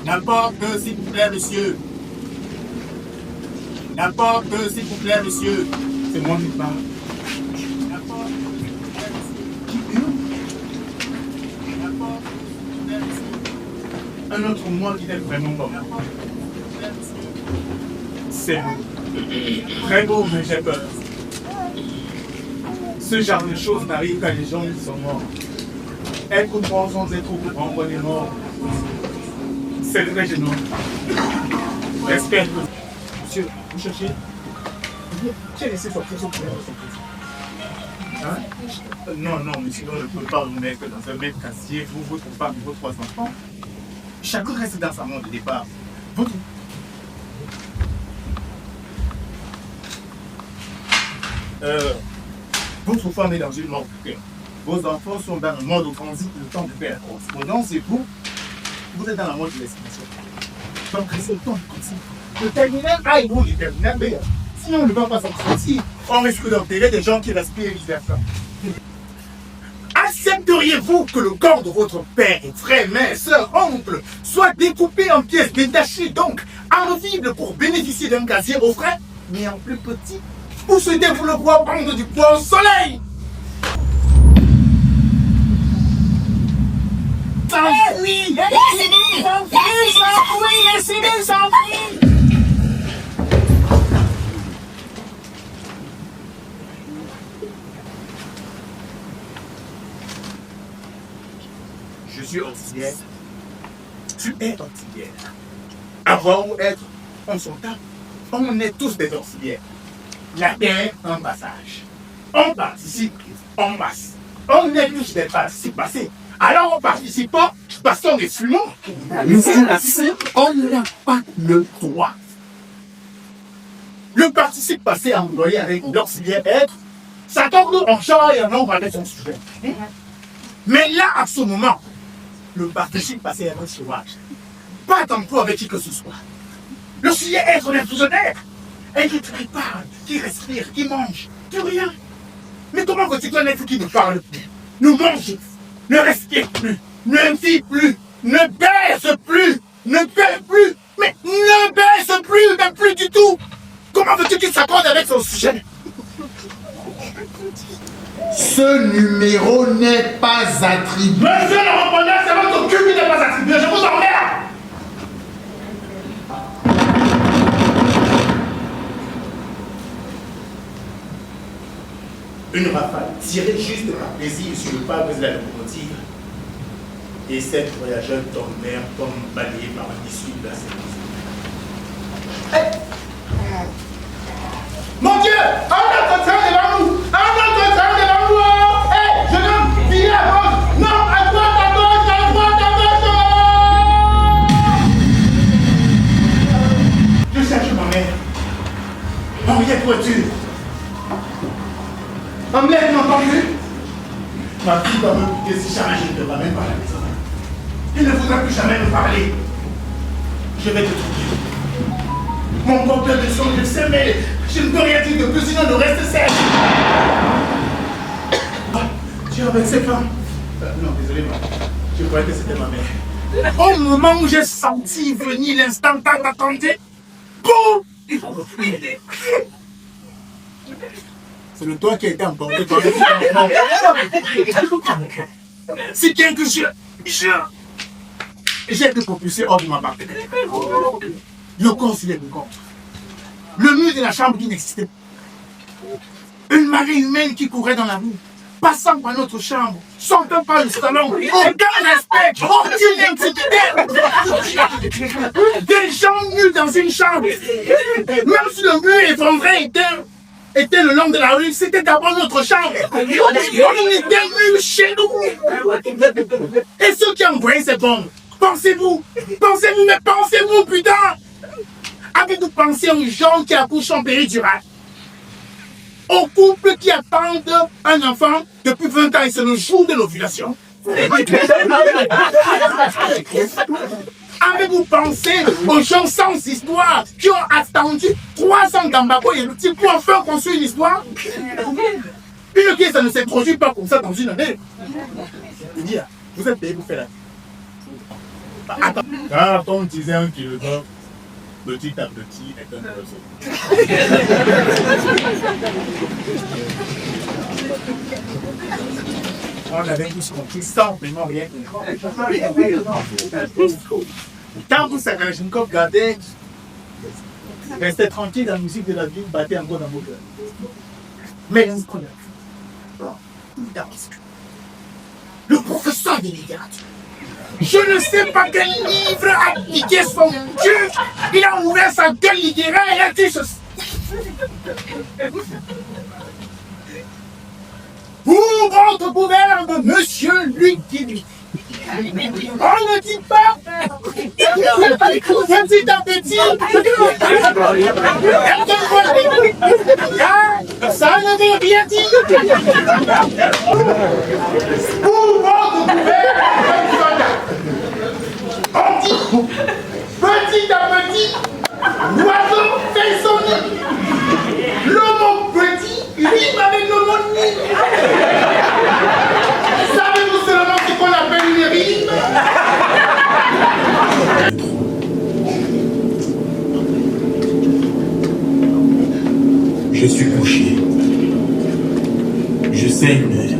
N'importe, s'il vous plaît, monsieur. N'importe, s'il vous plaît, monsieur. C'est moi qui parle. N'importe, s'il vous plaît, monsieur. N'importe, s'il vous plaît, monsieur. Un autre moi qui est vraiment bon. N'importe, s'il vous plaît, monsieur. C'est beau. Très beau, mais j'ai peur. Ce genre de choses n'arrive quand les gens sont morts. Être coupant sans être coupant, on est mort. C'est très gênant. Respect. Monsieur, vous cherchez? J'ai laissé sortir son père. Hein? Non, monsieur, on ne peut pas vous mettre dans un même casier, vous, votre femme et vos 3 enfants. Chacun reste dans sa mort de départ. Votre femme est dans une mort de cœur. Vos enfants sont dans le mode de transit le temps de faire la correspondance et vous êtes dans la mode de l'estimation. Donc, restez le temps de transit. Le terminal A et vous, le terminal B. Sinon, on ne va pas s'en sortir. On risque d'enterrer des gens qui respirent vice-versa. Accepteriez-vous que le corps de votre père, frère, mère, soeur, oncle soit découpé en pièces détachées, donc amovibles pour bénéficier d'un casier au frais, mais en plus petit? Ou souhaitez-vous le voir prendre du poids au soleil? S'enfuit! S'enfuit! Je suis auxiliaire. Tu es auxiliaire. Avoir ou être, on s'en tape. On est tous des auxiliaires. La terre, un passage. On participe, on passe. On est tous des participes passés. Alors on participe pas, passons et fumons. On n'a pas le droit. Le participe passé employé avec l'auxiliaire être, ça tombe en genre et en nombre avec son sujet. Mais là, à ce moment, le participe passé est un sauvage. Pas d'emploi avec qui que ce soit. L'auxiliaire être, on est tous honnêtes. Et qui parle, qui respire, qui mange, plus rien. Mais comment veux-tu qu'un être qui ne parle plus, ne mange, ne respire plus, ne vit plus, ne baisse plus, ne paie plus, mais ne baisse plus, même plus du tout? Comment veux-tu qu'il s'accorde avec son sujet? Ce numéro n'est pas attribué. Monsieur le répondeur, c'est votre cul qui n'est pas attribué, je vous emmerde! Une rafale tirée juste par plaisir sur le pare de la locomotive et 7 voyageurs tombèrent comme balayés par l'issue de la séquence. Hey. Mon Dieu! Un autre train devant nous! Un autre train devant nous! Hé! Jeune homme! Virez à gauche! Non! À droite! À gauche! À droite! À gauche! Je cherche ma mère. Henriette Voiture. Henriette, m'entends-tu? Ma fille va me quitter si jamais je ne te ramène pas à la maison. Il ne faudra plus jamais me parler. Je vais te trouver. Mon porteur de son, je sais, mais je ne peux rien dire de plus, sinon le reste sèche. Tu es avec ces femmes? Non, désolé, maman. Je croyais que c'était ma mère. Au moment où j'ai senti venir l'instant tant attendu, boum! Il faut me fuir. C'est le toit qui a été emporté par les si bien que j'ai été propulsé hors de ma barque. Le corps, il est le corps. Le mur de la chambre qui n'existait pas. Une marée humaine qui courait dans la rue, passant par notre chambre, sortant par le salon, aucun respect, aucune intimité. Des gens nus dans une chambre. Même si le mur effondré était le long de la rue, c'était d'abord notre chambre. On était nus chez nous. Et ceux qui ont envoyé ces bombes, pensez-vous, mais pensez-vous, putain! Avez-vous pensé aux gens qui accouchent en péridural? Aux couples qui attendent un enfant depuis 20 ans et c'est le jour de l'ovulation? Avez-vous pensé aux gens sans histoire qui ont attendu 3 ans d'Ambako et le type pour enfin construire une histoire? Une pièce, ça ne s'introduit pas comme ça dans une année. Vous êtes payé pour faire la vie. Attends. Quand on disait un philosophe, petit à petit est un oiseau. On avait tous compris simplement rien. Quand vous savez, je me regardais, restez tranquille, la musique de la vie battait encore dans vos cœurs. Mais le professeur de littérature, je ne sais pas quel livre a piqué son Dieu. Il a ouvert sa gueule littéraire et a dit ceci. Pour votre gouverne, monsieur Luc Guilly. On ne dit pas petit à petit. Ça ne veut rien dire. Pour votre gouverne, on dit petit à petit, l'oiseau fait son nid. Le mot petit rime avec le mot nid. Savez-vous seulement ce qu'on appelle une rime? Je suis couché. Je saigne